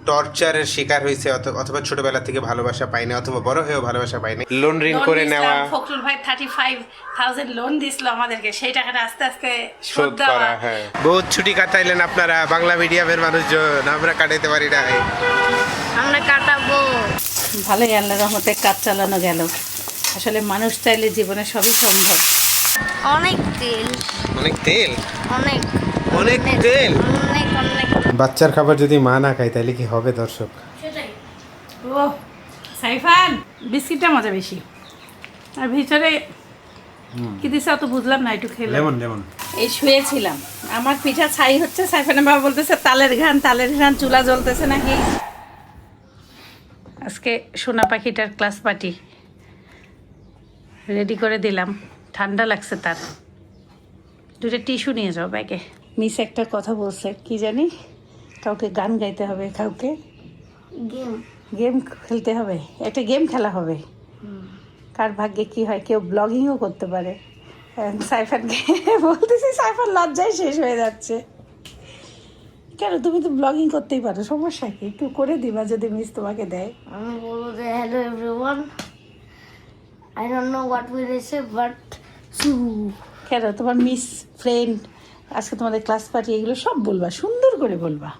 টর্চারের শিকার হয়েছে অথবা ছোটবেলা থেকে ভালোবাসা পায়নি অথবা বড় হয়েও ভালোবাসা পায়নি, লোন ঋণ করে নেওয়া, ফখরুল ভাই 35,000 লোন দিছিল আমাদেরকে, সেই টাকাটা আস্তে আস্তে শোধ করা। হ্যাঁ, বহুত ছুটি কাটাইলেন আপনারা বাংলা মিডিয়ামের মানুষজন, আমরা কাটাইতে পারি না, আমরা কাটাবো। ভালোই আল্লাহর রহমতে কাজ চালানো গেল। আসলে মানুষ চাইলে জীবনে সবই সম্ভব। অনেক তেল, অনেক তেল, অনেক অনেক তেল। অনেক অনেক। বাচ্চার খাবার যদি মা না খায় তাহলে কি হবে দর্শক? সেটাই। ও সাইফান, বিস্কিটটা মজা বেশি, আর ভিতরে কি দিছে অত বুঝলাম না, একটু খেলাম। Lemon lemon. এই শুয়েছিলাম, আমার পিঠা ছাই হচ্ছে, সাইফানের বাবা বলতেছে তালের ঘ্রাণ, চুলা জ্বলতেছে নাকি। আজকে সোনা পাখিটার ক্লাস পার্টি রেডি করে দিলাম, ঠান্ডা লাগছে তার। দুটো টিস্যু নিয়ে যাও ব্যাগে। মিস একটা কথা বলছে, কি জানি, কাউকে গান গাইতে হবে, কাউকে গেম খেলতে হবে, একটা গেম খেলা হবে। কার ভাগ্যে কি হয়, কেউ ব্লগিংও করতে পারে। সাইফানকে বলতেছি, সাইফান লজ্জায় শেষ হয়ে যাচ্ছে। কেন, তুমি তো ব্লগিং করতেই পারো, সমস্যা কি, একটু করে দিবা যদি মিস তোমাকে দেয়। আমি বলবো যে hello everyone, I don't know what will say but কেন, তোমার মিস ফ্রেন্ড, আজকে তোমাদের ক্লাস পার্টি, এগুলো সব বলবা, সুন্দর করে বলবা।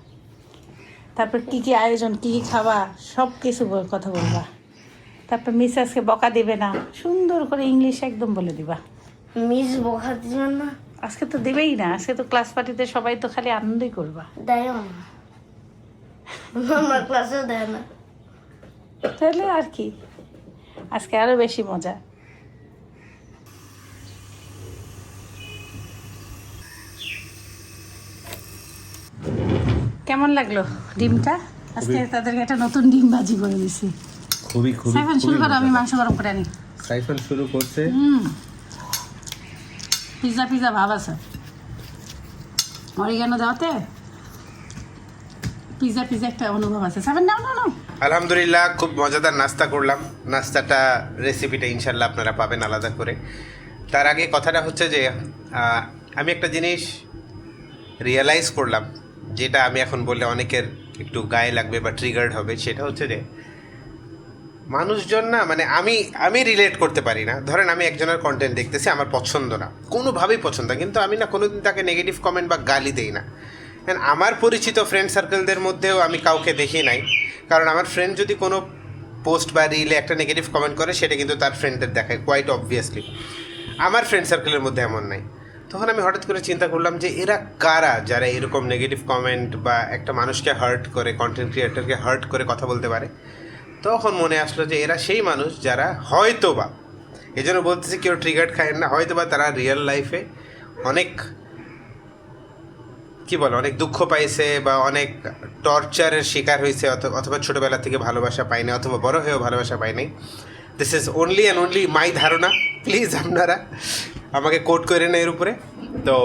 তারপর কি কি আয়োজন, কি কি খাওয়া, সব কিছু কথা বলবা। তারপর মিস আজকে বকা দেবে না, সুন্দর করে ইংলিশ একদম বলে দিবা। মিস বকা দিবেন না? আজকে তো দেবেই না, আজকে তো ক্লাস পার্টিতে সবাই তো খালি আনন্দই করবা। দেয় না, আমার ক্লাসে দেয় না। তাহলে আর কি, আজকে আরো বেশি মজা। কেমন লাগলো ডিমটা? আজকে তাদেরকে একটা নতুন ডিম ভাজি করে দিছি। খুবই খুবই। সাইফান শুরু করো, আমি মাংস গরম করে আনি। সাইফান শুরু করছে। পিজা ভাব আছে, অরিগানো দেওয়াতে পিজা একটা অনুভব আছে। সাইফান নাও। আলহামদুলিল্লাহ, খুব মজাদার নাস্তা করলাম। নাস্তাটা রেসিপিটা ইনশাল্লাহ আপনারা পাবেন আলাদা করে। তার আগে কথাটা হচ্ছে যে আমি একটা জিনিস রিয়েলাইজ করলাম, যেটা আমি এখন বললে অনেকের একটু গায়ে লাগবে বা ট্রিগার্ড হবে। সেটা হচ্ছে যে মানুষজন না, মানে আমি রিলেট করতে পারি না। ধরেন আমি একজনের কন্টেন্ট দেখতেছি, আমার পছন্দ না, কোনোভাবেই পছন্দ, কিন্তু আমি না কোনোদিন তাকে নেগেটিভ কমেন্ট বা গালি দেই না। আমার পরিচিত ফ্রেন্ড সার্কেলদের মধ্যেও আমি কাউকে দেখি নাই, কারণ আমার ফ্রেন্ড যদি কোনো পোস্ট বা রিলে একটা নেগেটিভ কমেন্ট করে, সেটা কিন্তু তার ফ্রেন্ডদের দেখায় কোয়াইট অবভিয়াসলি। আমার ফ্রেন্ড সার্কেলের মধ্যে এমন নাই। তখন আমি হঠাৎ করে চিন্তা করলাম যে এরা কারা, যারা এরকম নেগেটিভ কমেন্ট বা একটা মানুষকে হার্ট করে, কন্টেন্ট ক্রিয়েটরকে হার্ট করে কথা বলতে পারে। তখন মনে আসলো যে এরা সেই মানুষ যারা হয়তোবা, এই জন্য বলতেছি কেউ ট্রিগার্ড খায় না, হয়তোবা তারা রিয়েল লাইফে অনেক অনেক দুঃখ পাইছে বা অনেক টর্চারের শিকার হয়েছে, অথবা ছোটবেলা থেকে ভালোবাসা পায়নি অথবা বড় হয়েও ভালোবাসা পায়নি। This is only and only মাই ধারণা, প্লিজ আপনারা আমাকে কোট করেন এর উপরে। তো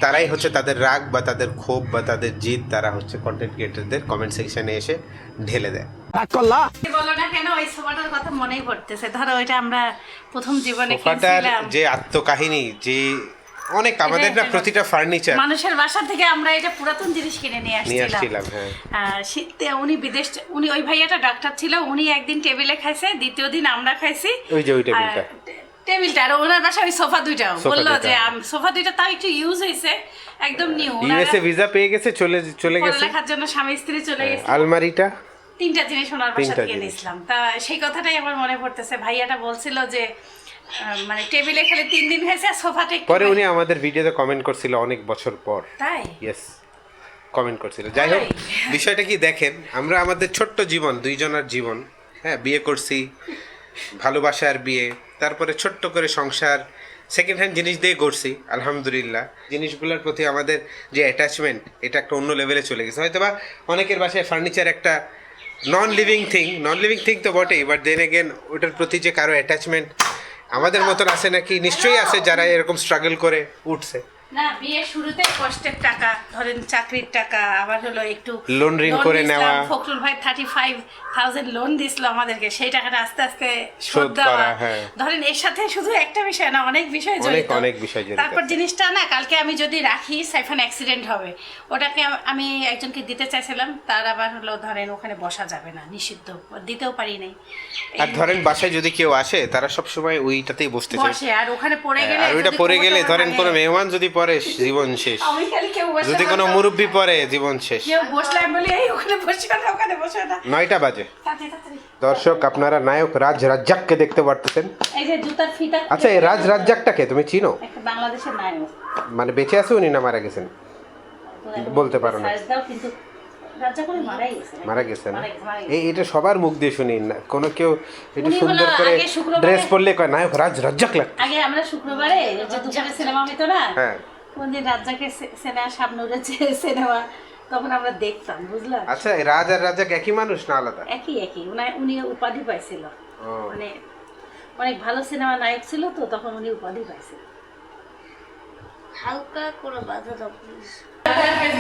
তারাই হচ্ছে তাদের রাগ বা তাদের ক্ষোভ বা তাদের জিদ, তারা হচ্ছে কন্টেন্ট ক্রিয়েটরদের কমেন্ট সেকশনে এসে ঢেলে দেয়। বলো না কেন, ওই সোফাটার কথা মনেই পড়তেছে। ধরো ওইটা আমরা প্রথম জীবনে সোফাটার কিনছিলাম, যে আত্মকাহিনী, যে অনেক আমাদের না প্রতিটা ফার্নিচার মানুষের বাসা থেকে আমরা এটা পুরাতন জিনিস কিনে নিয়ে আসছিলাম। হ্যাঁ, শীতে উনি ওই ভাইয়াটা ডাক্তার ছিল, উনি একদিন টেবিলে খাইছে, দ্বিতীয় দিন আমরা খাইছি ওই যে ওই টেবিলটা। আর ওনার বাসা ওই সোফা দুইটাও বললো যে সোফা দুইটা তাও একটু ইউজ হয়েছে, একদম নিউ। ইউএসএ ভিসা পেয়ে গেছে, চলে গেছে লেখার জন্য স্বামী স্ত্রী চলে গেছে। আলমারিটা, তিনটা জিনিস ওনার বাসা থেকে নিয়েছিলাম। তা সেই কথাটাই আমার মনে পড়তেছে, ভাইয়াটা বলছিল যে মানে টেবিলে খালি 3 দিন খাইছে, আর সোফাতে। পরে উনি আমাদের ভিডিওতে কমেন্ট করছিল অনেক বছর পর। তাই? ইয়েস, কমেন্ট করছিল। যাই হোক, বিষয়টা কি দেখেন, আমরা আমাদের ছোট্ট জীবন, দুইজনের জীবন, হ্যাঁ, বিয়ে করছি, ভালোবাসার বিয়ে, তারপরে ছোট্ট করে সংসার, সেকেন্ড হ্যান্ড জিনিস দিয়ে করছি আলহামদুলিল্লাহ। জিনিসগুলোর প্রতি আমাদের যে অ্যাটাচমেন্ট, এটা একটা অন্য লেভেলে চলে গেছে। হয়তো বা অনেকের বাসায় ফার্নিচার একটা নন লিভিং থিং তো বটেই, বাট দেন এগেন ওটার প্রতি যে কারো অ্যাটাচমেন্ট আমাদের মতন আছে নাকি, নিশ্চয়ই আছে যারা এরকম স্ট্রাগল করে উঠছে। না বিয়ের শুরুতে কষ্টের টাকা, ধরেন চাকরির টাকা, আবার হলো একটু লোন ঋণ করে দিছিলাম। নেওয়া। ফখরুল ভাই 35,000 লোন দিছিল আমাদেরকে, সেই টাকাটা আস্তে আস্তে শোধ শোধ দেওয়া। করা, হ্যাঁ। ধরেন এর সাথে শুধু একটা বিষয় না, অনেক বিষয় জড়িত। অনেক বিষয় জড়িত তারপর আছে। জিনিসটা না, কালকে আমি যদি রাখি সাইফান অ্যাক্সিডেন্ট হবে, ওটাকে আমি একজনকে দিতে চাইছিলাম, তার আবার হলো ধরেন ওখানে বসা যাবে না, নিষিদ্ধ, দিতেও পারি নাই। আর ধরেন বাসায় যদি কেউ আসে তারা সব সময় ওইটাতেই বসতে চায়, বসে, আর ওখানে পড়ে গেলে, আর ওইটা যদি পড়ে গেলে কোমরটা ধরেন ভাঙে, কোনো মেহমান যদি পড়ে জীবন শেষ, আমি খালি কেউ বসে যদি কোনো বসে- মুরব্বি পড়ে জীবন শেষ। কেউ বসলে আমি বলি এই ওখানে বসে না, ওখানে বসে না, 9টা বাজে। তাড়াতাড়ি তাড়াতাড়ি। দর্শক আপনারা নায়ক রাজ রাজ্জাককে দেখতে পারতেছেন। এই যে জুতার ফিতা, আচ্ছা এই রাজ রাজ্জাকটাকে তুমি চিনো? একটা বাংলাদেশের নায়ক, মানে বেঁচে আছে উনি না মারা গেছেন? বলতে পারো না। সার্চ দাও, কিন্তু রাজা করে মারাই গেছে। মারা গেছে না? মারা গেছে। এটা সবার মুখ দিয়ে শুনি না, কোনো কেউ একটু উনি সুন্দর হলো করে আগে শুক্রবারে- ড্রেস পরলে কয় নায়ক রাজ রাজ্জাক লাগে। আগে আমরা শুক্রবারে যে দুপুরে সিনেমা হইতো না, হ্যাঁ কোনদিন রাজ্জাকের সিনেমা, শাবনূরের সিনেমা, তখন আমরা দেখতাম, বুঝলাম। আচ্ছা এই রাজ আর রাজ্জাক একই মানুষ না আলাদা? একই একই, উনি উপাধি পাইছিল, ও। মানে অনেক ভালো সিনেমা নায়ক ছিল তো, তখন উনি উপাধি পাইছিল। হালকা করে বাধা দাও প্লিজ।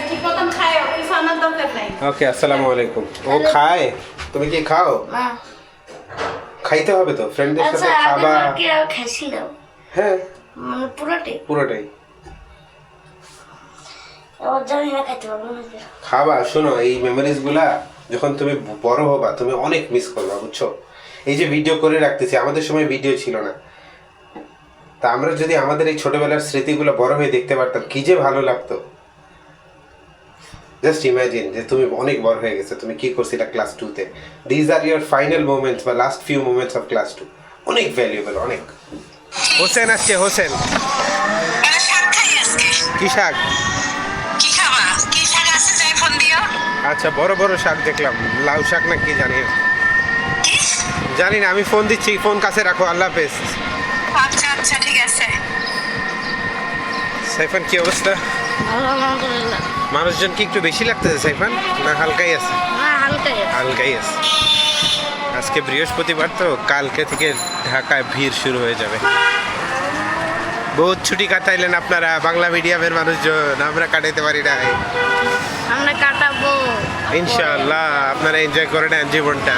ঠিক মতন খায়, কিছু আনার দরকার নাই। ওকে আসসালামু আলাইকুম। ও খায়, তুমি কি খাও? না খাইতে হবে তো, ফ্রেন্ডদের আচ্ছা সাথে খাবা। কি আর খাইছিলাম হ্যাঁ মানে পুরোটাই, পুরোটাই এবার জানি না খাইতে পারবো না। খাবা। শোনো এই মেমোরিজ গুলা যখন তুমি বড় হবা তুমি অনেক মিস করবা, বুঝছো? এই যে ভিডিও করে রাখতেছি, আমাদের সময় ভিডিও ছিল না, তা আমরা যদি আমাদের এই ছোটবেলার স্মৃতিগুলো বড় হয়ে দেখতে পারতাম কি যে ভালো লাগতো। জাস্ট ইমাজিন যে তুমি অনেক বড় হয়ে গেছো, তুমি কি করছিলে ক্লাস 2-তে। These are your final moments বা last few moments of class 2, অনেক ভ্যালুয়েবল, অনেক। হোসেন আসছে, হোসেন। কি শাক? আচ্ছা বড় বড় শাক দেখলাম, লাউ শাক না কি জানি না, জানি না, আমি ফোন দিচ্ছি, ফোন কাছে রাখো, আল্লাহ হাফেজ। আচ্ছা আচ্ছা ঠিক আছে। সাইফান কি অবস্থা? ভালো আলহামদুলিল্লাহ। মানুষজন কি একটু বেশি লাগতেছে সাইফান, না হালকাই আছে? না হালকাই আছে। হালকাই আছে। আজকে বৃহস্পতিবার তো, কালকে থেকে ঢাকায় ভিড় শুরু হয়ে যাবে। বহুত ছুটি কাটাইলেন আপনারা বাংলা মিডিয়ামের মানুষজন, আমরা কাটাইতে পারি না। আমরা কাটাবো ইনশাআল্লাহ আপনারা এনজয় করে নেন জীবনটা।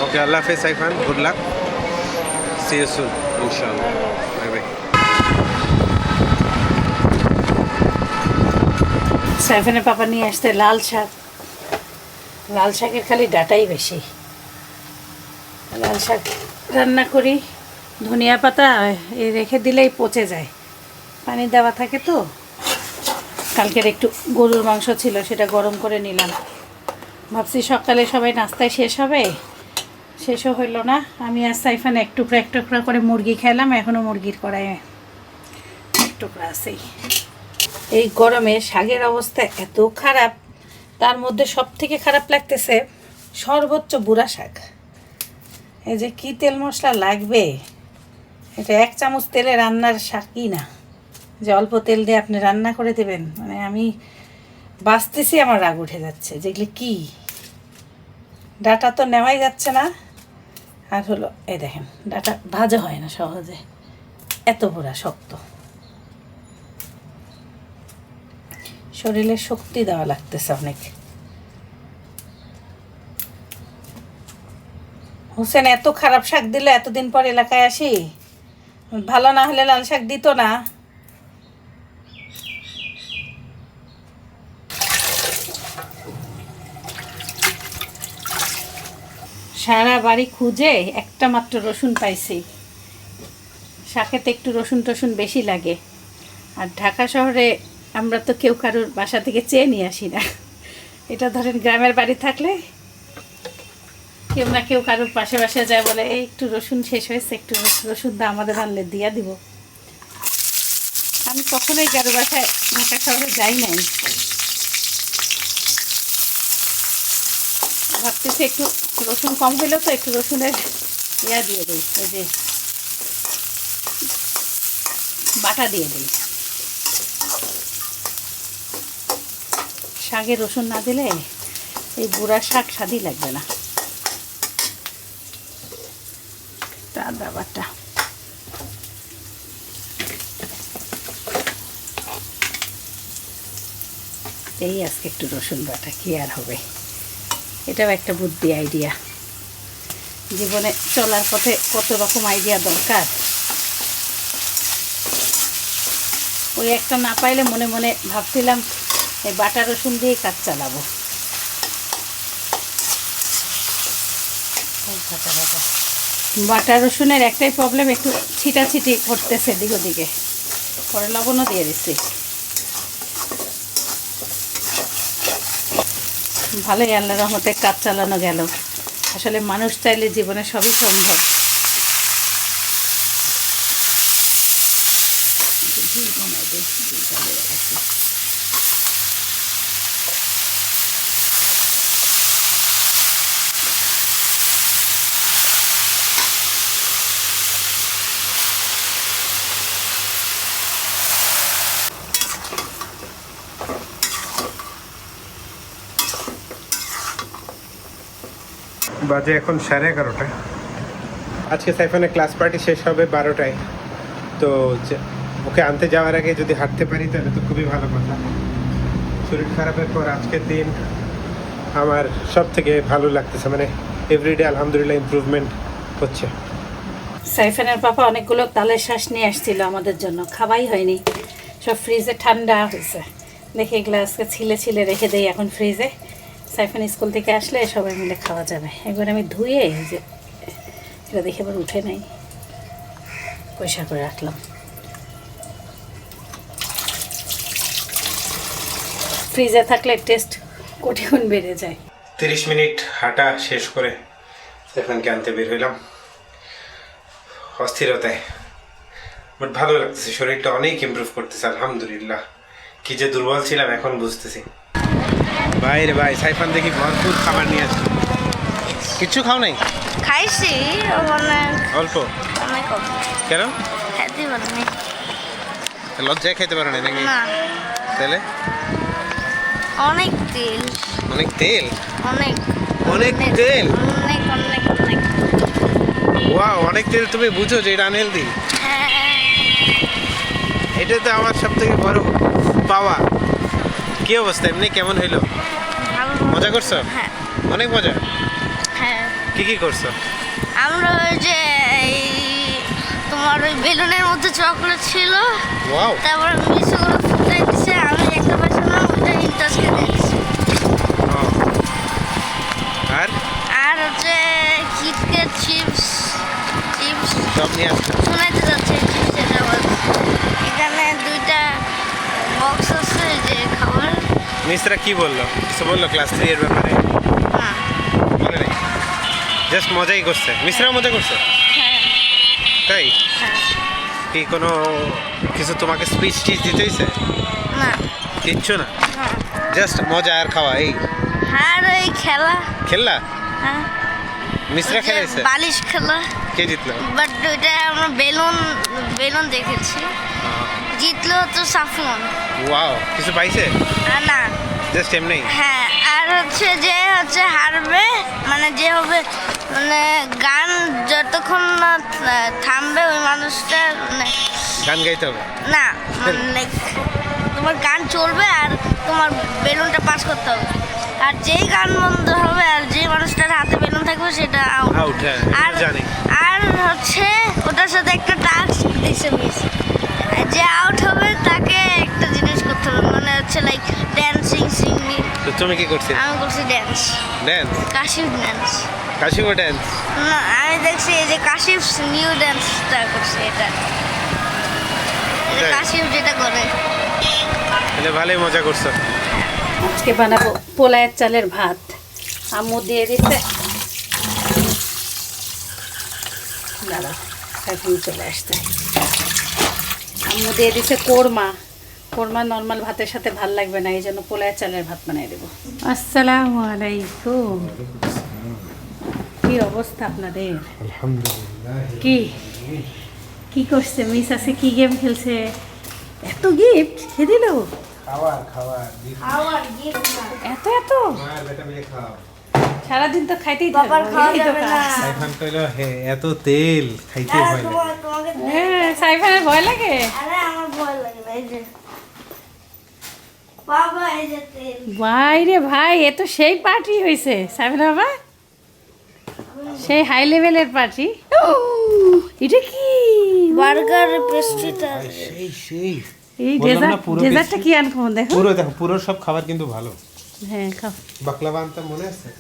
ওকে আল্লাহ হাফেজ Saifan, good luck, see you soon ইনশাআল্লাহ, বাই বাই। সাইফানের পাপা নিয়ে আসতে লাল শাক, লাল শাকের খালি ডাটাই বেশি। লাল শাক রান্না করি, ধনিয়া পাতা এই রেখে দিলেই পচে যায়, পানি দেওয়া থাকে তো। কালকের একটু গরুর মাংস ছিল, সেটা গরম করে নিলাম, ভাবছি সকালে সবাই নাস্তায় শেষ হবে, শেষও হইল না। আমি আর সাইফান এক টুকরা করে মুরগি খেলাম, এখনও মুরগির কড়াইয়ে এক টুকরা আছেই। এই গরমে শাকের অবস্থা এত খারাপ, তার মধ্যে সব থেকে খারাপ লাগতেছে সর্বোচ্চ বুড়া শাক। এই যে কি তেল মশলা লাগবে, এটা 1 চামচ তেলে রান্নার শাকই না, যে অল্প তেল দিয়ে আপনি রান্না করে দেবেন। মানে আমি বাঁচতেছি, আমার রাগ উঠে যাচ্ছে, যেগুলি কি ডাটা তো নেওয়াই যাচ্ছে না। আর হলো এই দেখেন, ডাটা ভাজা হয় না সহজে, এত বুড়া শক্ত। শরীরে শক্তি দেওয়া লাগতেছে অনেক। হোসেন এত খারাপ শাক দিলে, এতদিন পর এলাকায় আসি, ভালো না হলে লাল শাক দিত না। সারা বাড়ি খুঁজে একটা মাত্র রসুন পাইছি। শাকেতে একটু রসুন টসুন বেশি লাগে, আর ঢাকা শহরে আমরা তো কেউ কারোর বাসা থেকে চেয়ে নিয়ে আসি না। এটা ধরেন গ্রামের বাড়ি থাকলে কেউ না কেউ কারোর পাশে পাশে যায়, বলে এই একটু রসুন শেষ হয়েছে, একটু রসুন দা আমাদের আনলে দিয়া দিব। আমি কখনোই কারো বাসায় ঢাকা শহরে যাই নাই, ভাবতেছি একটু রসুন কম হইলেও তো একটু রসুনের ইয়া দিয়ে দিই, ওই যে বাটা দিয়ে দিই। শাকে রসুন না দিলে এই গুঁড়া শাক স্বাদই লাগবে না। আদা বাটা, এই আজকে একটু রসুন বাটা, কি আর হবে। এটাও একটা বুদ্ধি, আইডিয়া। জীবনে চলার পথে কত রকম আইডিয়া দরকার। ওই একটা না পাইলে মনে মনে ভাবছিলাম এই বাটা রসুন দিয়ে কাজ চালাবো। বাটা রসুনের একটাই প্রবলেম, একটু ছিটাছিটি করতেছে দিক ওদিকে। পরে লবণও দিয়ে দিচ্ছি। ভালোই আল্লাহর রহমতে কাজ চালানো গেল। আসলে মানুষ চাইলে জীবনে সবই সম্ভব। বাজে এখন 11:30। আজকে সাইফানের ক্লাস পার্টি শেষ হবে 12টায়। তো ওকে আনতে যাওয়ার আগে যদি হাঁটতে পারি তাহলে তো খুবই ভালো কথা। শরীর খারাপের পর আজকের দিন আমার সব থেকে ভালো লাগতেছে, মানে এভরিডে আলহামদুলিল্লাহ ইমপ্রুভমেন্ট হচ্ছে। সাইফানের পাপা অনেকগুলো তালের শ্বাস নিয়ে আসছিল আমাদের জন্য, খাওয়াই হয়নি, সব ফ্রিজে ঠান্ডা হয়েছে। দেখে এগুলো আজকে ছিলে ছিলে রেখে দেই এখন ফ্রিজে। সাইফান স্কুল থেকে আসলে সবাই মিলে খাওয়া যাবে। একবার আমি ধুয়ে যে এটা দেখে এবার উঠে নাই, পয়সা করে রাখলাম। ফ্রিজে থাকলে টেস্ট কোটি গুণ বেড়ে যায়। 30 মিনিট হাঁটা শেষ করে সাইফানকে আনতে বের হইলাম অস্থিরতায়। বাট ভালো লাগতেছে, শরীরটা অনেক ইমপ্রুভ করতেছে আলহামদুলিল্লাহ। কি যে দুর্বল ছিলাম এখন বুঝতেছি। ভাই রে ভাই, সাইফান দেখি ভরপুর খাবার নিয়ে আসছে। কিচ্ছু খাও নাই? খাইছি অনেক অল্প? অনেক অল্প। কেন? খেতে পারিনি। লজ্জায় খেতে পারো না নাকি? না, তাহলে? অনেক তেল। অনেক তেল? অনেক অনেক তেল? অনেক অনেক অনেক। ওয়াও, অনেক তেল। তুমি বুঝো যে এটা আনহেলদি? হ্যাঁ, এটা তো আমার সব থেকে বড় পাওয়া। কি অবস্থা? এমনি কেমন হইলো? ভালো। মজা করছো? হ্যাঁ অনেক মজা। হ্যাঁ, কি কি করছো? আমরা ওই যে এই তোমার ওই বেলুনের মধ্যে চকলেট ছিল, ওয়াও, তারপর মিশোগুলো ফুটাই দিছে। আমি একটা পাইছিলাম, ওইটা ইন্টাসকে দিয়েছি। আর আর হচ্ছে কিটক্যাট চিপস চিপস সব নিয়ে আসছো? শোনাইতে যাচ্ছে চিপসের আওয়াজ। এখানে 2টা বক্স আছে যে খাবার। মিসরা কি বললো? কিছু বললো ক্লাস 3 এর ব্যাপারে? না, বলে নাই, জাস্ট মজাই করছে। মিসরাও মজা করছে? হ্যাঁ তাই? হ্যাঁ। কি কোনো কিছু তোমাকে স্পিচ টিচ দিতে হয়েছে? না, কিচ্ছু না, হ্যাঁ। জাস্ট মজা আর খাওয়া এই? আর ওই খেলা, খেললা? হ্যাঁ, মিসরা ওই যে খেলাইছে? বালিশ খেলা। কে জিতলো? বাট ওইটা আমরা বেলুন দেখেছি। জিতলো হচ্ছে সাফওয়ান। ওয়াও, কিছু পাইছে? আর না, জাস্ট এমনি? হ্যাঁ। আর হচ্ছে যে হারবে, মানে যে হবে, মানে গান যতক্ষণ না থামবে ওই মানুষটা, মানে গান গাইতে হবে? না, মানে তোমার গান চলবে আর তোমার বেলুনটা পাস করতে হবে। আর যেই গান বন্ধ হবে আর যে মানুষটার হাতে বেলুন থাকবে সেটা আউট। আউট, হ্যাঁ আর জানি। আর হচ্ছে ওটার সাথে একটা টাস্ক দিছে মিস। যে আউট হবে তাকে একটা জিনিস করতে হবে, মানে হচ্ছে লাইক ড্যান্সিং, সিঙ্গিং। তো তুমি কি করছিলে? আমি করছি ড্যান্স, ড্যান্স? কাশিফ ড্যান্স। কাশিমো ড্যান্স? না, আমি দেখছি এই যে কাশিফ নিউ ড্যান্সটা করছে, এটা এই যে তাই? কাশিফ যেটা করে। তাহলে ভালোই মজা করছো। আজকে বানাবো পোলায়ের চালের ভাত। আম্মু দিয়ে দিচ্ছে, দাঁড়া এখন চলে আসতে। আম্মু দিয়ে দিচ্ছে কোরমা। কোরমা নর্মাল ভাতের সাথে ভাল লাগবে না, এই জন্য পোলায়ের চালের ভাত বানিয়ে দেবো। আসসালামু আলাইকুম। কি অবস্থা আপনাদের? আলহামদুলিল্লাহ। কি কি করছে মিস? আছে কি গেম খেলছে? এত গিফট খেয়ে দিল? খাবার খাবার খাওয়ার গিফট না এত এত মায়ের বেটা মিলে খাও সারাদিন তো খাইতেই বাবার থাকবো, খাওয়া এই তো যাবে কাজ। না সাইফান কইলো হে এত তেল খাইতে আরে ভয় লাগে তোমাকে হ্যাঁ, সাইফানের ভয় লাগে। আরে আমার ভয় লাগে না, এই যে বাবা এই যে তেল ভাই রে ভাই, এ তো সেই পার্টি হয়েছে সাইফান বাবা, সেই হাই লেভেলের পার্টি। এটা কি বার্গার পেস্ট্রিটা সেই সেই এই বললাম না, পুরো ডেজার্টটা কি আনকমন দেখো। পুরো দেখো পুরো সব খাবার কিন্তু ভালো হ্যাঁ খাও। বাকলাভা আনতে মনে আছে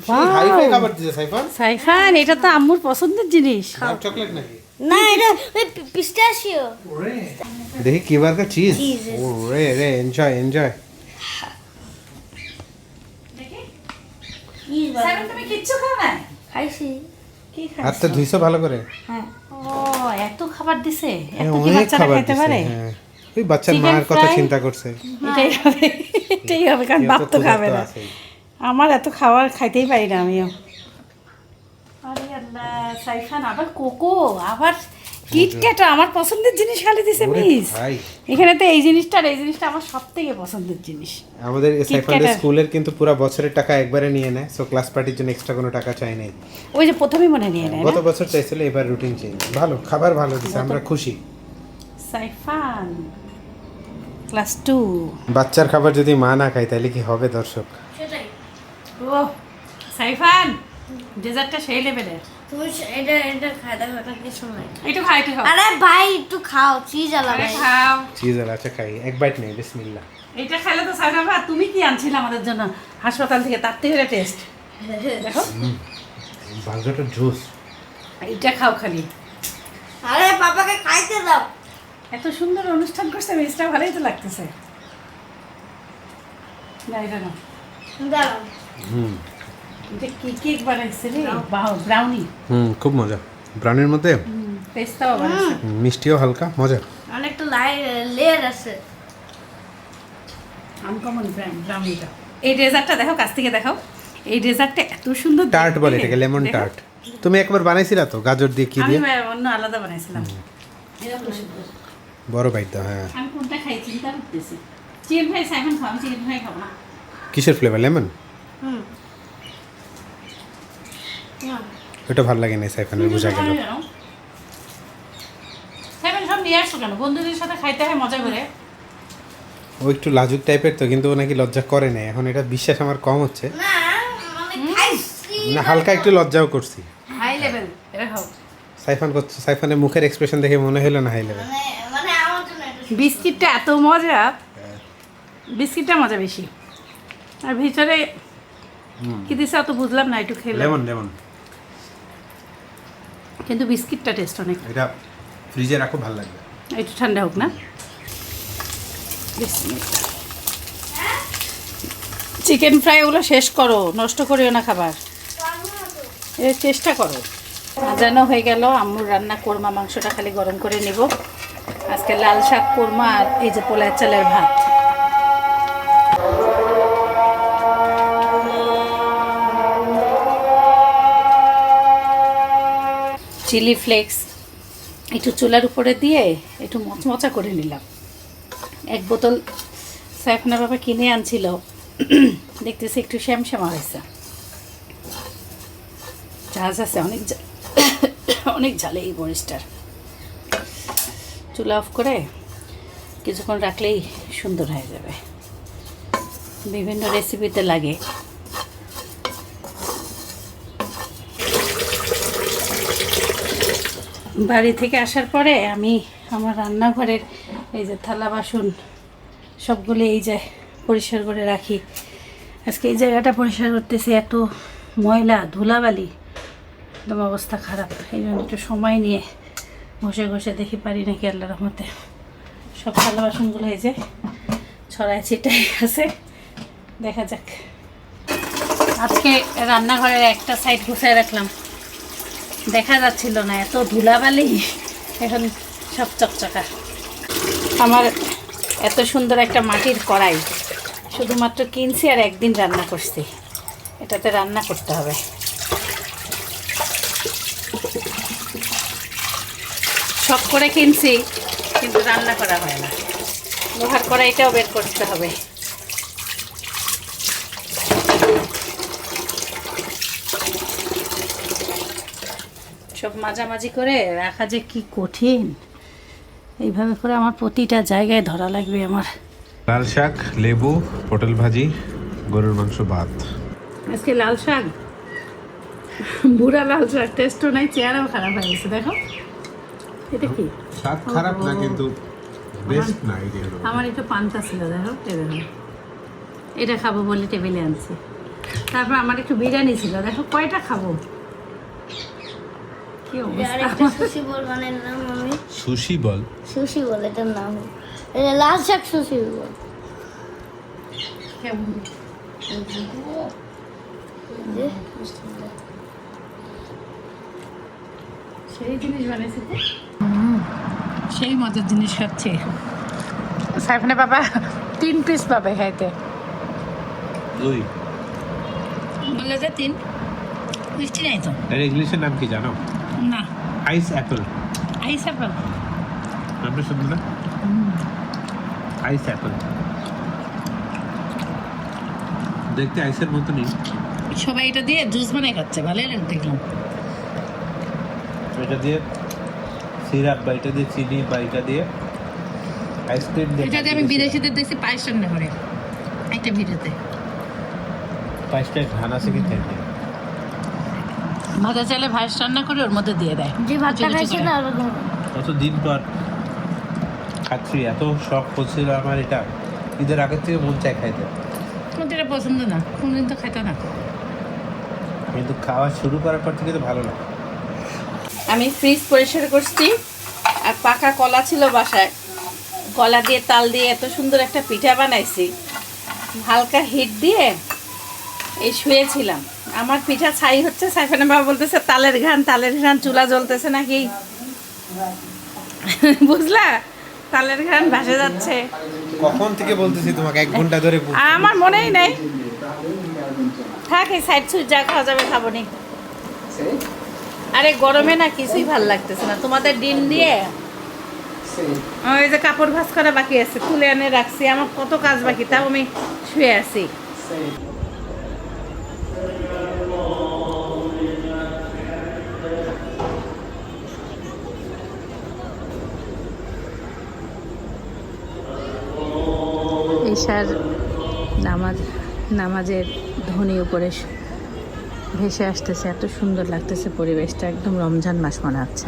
Wow! হাই ফাই খাবার দিছে সাইফান সাইফান, এটা তো আম্মুর পছন্দের জিনিস। ডার্ক চকলেট নাকি না এটা পিস্তাশিও দেখি কি বার্গার চিজ Cheese. ওরে রে এনজয় এনজয় সাইফান তুমি কিচ্ছু খাও না? খাইছি কি হাতটা ধুইছো ভালো করে হ্যাঁ ও, এত খাবার দিছে, হ্যাঁ, এত কি অনেক বাচ্চারা খাবার খাইতে দিছে পারে? হ্যাঁ ওই বাচ্চার Chicken মার কথা fry? চিন্তা করছে এটাই হবে, এটাই হবে, কারণ এত বাপ তো ক্ষুধা খাবে তো না। আছেই। আমার এত খাবার খাইতেই পারি না আমিও। আরে আল্লাহ, সাইফান আবার কোকো, আবার কিটক্যাট, আমার পছন্দের জিনিস খালি দিছে ওরে মিস। ভাই, এখানে তো এই জিনিসটা আর এই জিনিসটা আমার সব থেকে পছন্দের জিনিস। আমাদের সাইফানের KitKat-এর। স্কুলের কিন্তু পুরো বছরের টাকা একবারে নিয়ে নেয় সো ক্লাস পার্টির জন্য এক্সট্রা কোনো টাকা চাই নাই ওই যে প্রথমেই মনে নিয়ে নেয় না? গত বছর চাইছিল এবার রুটিন চেঞ্জ ভালো খাবার ভালো দিছে আমরা খুশি সাইফান ক্লাস 2। বাচ্চার খাবার যদি মা না খায় তাহলে কি হবে দর্শক সেটাই ও সাইফান, ডেজার্টটা সেই লেভেলের। তুমি এটা এটা খাই দেখো এটা কিছু নাই একটু খাইতে খাও। আরে ভাই একটু খাও চিজ আরে আলাদা খাও। চিজ আর আছে খাই এক বাইট নেই বিসমিল্লাহ এটা খেলে তো সাইফান ভাই, তুমি কি আনছিলে আমাদের জন্য হাসপাতাল থেকে, তার থেকে টেস্ট দেখো। বার্গারটা জুস এটা খাও খালি। আরে পাপাকে খাইতে দাও এত সুন্দর অনুষ্ঠান করছে, মিসটা ভালোই তো লাগতেছে। না এটা না, দাঁড়াও হুম এটা কি কেক বানাইছে রে, ব্রাউনি, খুব মজা ব্রাউনির মধ্যে পেস্তাও বানাইছে। মিষ্টিও হালকা মজা অনেকটা লেয়ার আছে আনকমন ব্রাউনিটা। এই ডেজার্টটা দেখো, কাছ থেকে দেখাও। এই ডেজার্টটা এত সুন্দর টার্ট দেখতে। বলে এটাকে লেমন দেখো। টার্ট তুমি একবার বানাইছিলা তো গাজর দিয়ে কি আমি দিয়ে অন্য আলাদা বানাইছিলাম। এরকম সুন্দর। বড় বাইট দাও হ্যাঁ আমি কোনটা খাই চিন্তা করতেছি। চিকেন ফ্রাই সাইমন খাও, আমি চিকেন ফ্রাই খাবো না। কিসের ফ্লেভার লেমন হুম ওটা ভালো লাগে না সাইফানের বোঝা গেল সাইমন সব নিয়ে আসছো কেন? বন্ধুদের সাথে খাইতে হয় মজা করে। ও একটু লাজুক টাইপের তো কিন্তু ও নাকি লজ্জা করে না এখন এটা বিশ্বাস আমার কম হচ্ছে না মানে খাইছি না হালকা একটু লজ্জাও করছি হাই লেভেল, এটা খাও। সাইফান করছে সাইফানের মুখের এক্সপ্রেশন দেখে মনে হলো না হাই লেভেল মানে মানে আমার জন্য এটা বিস্কিটটা এত মজা, বিস্কিটটা মজা বেশি। আর ভিতরে কি দিছে অত বুঝলাম না, একটু খেলাম। লেমন লেমন কিন্তু বিস্কিটটা টেস্ট অনেক। এটা ফ্রিজে রাখো ভালো লাগবে একটু ঠান্ডা হোক না। চিকেন ফ্রাই ওগুলো শেষ করো, নষ্ট করিও না খাবার, এর চেষ্টা করো। আজানো হয়ে গেল, আম্মুর রান্না কোরমা মাংসটা খালি গরম করে নিব। আজকে লাল শাক কোরমা আর এই যে পোলার চালের ভাত। চিলি ফ্লেক্স একটু চুলার উপরে দিয়ে একটু মচমচা করে নিলাম। এক বোতল সাইফানের বাবা কিনে আনছিল, দেখতেছি একটু শ্যামশ্যামা হয়েছে। ঝাঁজ আছে অনেক, অনেক ঝালে এই মরিচটার। চুলা অফ করে কিছুক্ষণ রাখলেই সুন্দর হয়ে যাবে। বিভিন্ন রেসিপিতে লাগে। বাড়ি থেকে আসার পরে আমি আমার রান্নাঘরের এই যে থালা বাসন সবগুলো এই যে পরিষ্কার করে রাখি। আজকে এই জায়গাটা পরিষ্কার করতেছি, এত ময়লা ধুলাবালি, একদম অবস্থা খারাপ। এই জন্য একটু সময় নিয়ে ঘষে ঘষে দেখি পারি নাকি আল্লাহর রহমতে। সব থালা বাসনগুলো এই যে ছড়ায় ছিটাই আছে, দেখা যাক। আজকে রান্নাঘরের একটা সাইড গুছায় রাখলাম, দেখা যাচ্ছিল না, এত ধুলাবালি, এখন সব চকচকা। আমার এত সুন্দর একটা মাটির কড়াই শুধুমাত্র কিনছি আর একদিন রান্না করছি, এটাতে রান্না করতে হবে। শখ করে কিনছি কিন্তু রান্না করা হয় না। লোহার কড়াইটাও বের করতে হবে। সব মাঝামাঝি করে রাখা যে কি কঠিন, এইভাবে করে আমার প্রতিটা জায়গায় ধরা লাগবে আমার। লাল শাক, লেবু, পটল ভাজি, গরুর মাংস, ভাত। আজকে লাল শাক, বুড়া লাল শাক, টেস্টও নাই, চেহারাও খারাপ হয়ে গেছে। দেখো এটা কি, শাক খারাপ না কিন্তু বেস্ট না এই দিয়ে। আমার একটু পান্তা ছিল, দেখো এই দেখো, এটা খাবো বলে টেবিলে আনছি। তারপর আমার একটু বিরিয়ানি ছিল, দেখো কয়টা খাবো, কি আর অবস্থা। একটা সুশি বল মানে নাম আমি সুশি বল, সুশি বল এটার নাম, এটা লাল শাক সুশি বল। কেমন? সেই জিনিস বানাইছে তো, সেই মজার জিনিস খাচ্ছে সাইফানে বাবা। 3 পিস পাবে খাইতে, দুই। বলে যে 3 মিষ্টি নাই তো। এর ইংলিশের নাম কি জানো? না, আইস অ্যাপল। আইস অ্যাপল নামটা শুনবো না? আইস অ্যাপল দেখতে আইসের মতনই। সবাই এটা দিয়ে জুস বানাই খাচ্ছে, ভালোই লাগে দেখলাম। এটা দিয়ে সিরাপ বা এটা দিয়ে চিনি বা এটা দিয়ে আইসক্রিম দিয়ে। এটা দিয়ে আমি বিদেশিদের দেখছি পায়েস রান্না করে একটা ভিডিওতে। পায়েসটা ঘান আছে কি খেতে? ভাজা চালে পায়েস রান্না করে ওর মধ্যে দিয়ে দেয়। যে ভাতটা কুচি কুচি খাইছে করে। না আরো কতদিন পর খাচ্ছি, এত শখ হচ্ছিল আমার এটা, ঈদের আগের থেকে মন চায় খাইতে, আমার তো এটা পছন্দ না, কোনদিন তো খাইতো না। কিন্তু খাওয়া শুরু করার পর থেকে তো ভালো লাগে। আমি ফ্রিজ পরিষ্কার করছি, আর পাকা কলা ছিল বাসায়, কলা দিয়ে তাল দিয়ে এত সুন্দর একটা পিঠা বানাইছি। হালকা হিট দিয়ে এই শুয়েছিলাম, আমার পিঠা ছাই হচ্ছে। সাইফানা বাবা বলতেছে তালের ঘ্রাণ, চুলা জ্বলতেছে নাকি, বুঝলা? তালের ঘ্রাণ ভাসে যাচ্ছে। কখন থেকে বলতেছি তোমাকে, 1 ঘন্টা ধরে। আর আমার মনেই নাই। থাক, এই সাইড সুইচ যা খাওয়া যাবে খাবো নি। আরে গরমে না কিছুই ভাল লাগতেছে না। তোমাদের ডিম দিয়ে ওই যে কাপড় ভাঁজ করা বাকি আছে, তুলে এনে রাখছি। আমার কত কাজ বাকি, তাও আমি শুয়ে আছি। ঈশার নামাজের ধ্বনি উপরে ভেসে আসতেছে, এত সুন্দর লাগতেছে পরিবেশটা, একদম রমজান মাস মনে হচ্ছে।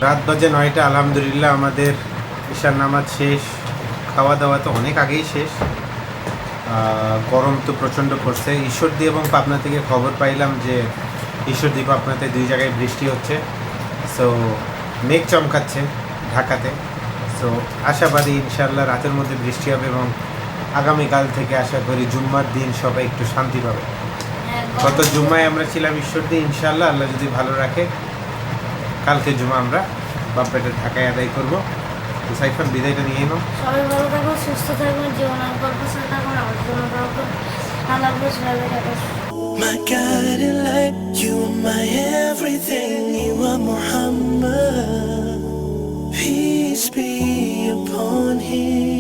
রাত বাজে 9টা, আলহামদুলিল্লাহ আমাদের ঈশার নামাজ শেষ। খাওয়া দাওয়া তো অনেক আগেই শেষ। গরম তো প্রচণ্ড পড়ছে। ঈশ্বরদী এবং পাবনা থেকে খবর পাইলাম যে ঈশ্বরদী পাবনাতে 2 জায়গায় বৃষ্টি হচ্ছে। সো মেঘ চমকাচ্ছে ঢাকাতে। সো আশাবাদী ইনশাআল্লাহ রাতের মধ্যে বৃষ্টি হবে এবং আগামীকাল থেকে আশা করি জুম্মার দিন সবাই একটু শান্তি পাবে। গত জুম্মায় আমরা ছিলাম ঈশ্বরদী, ইনশাআল্লাহ আল্লাহ যদি ভালো রাখে কালকে জুমা আমরা বাপ্পাটা ঢাকায় আদায় করবো। তো সাইফান বিদায়টা নিয়ে নাও। সবাই ভালো থাকো, সুস্থ থাকো, জীবনের গল্প শুনে থাকো, আমার জন্য থাকো। আল্লাহ হাফেজ, My guiding light, you are my everything, you are Muhammad. Peace be upon him.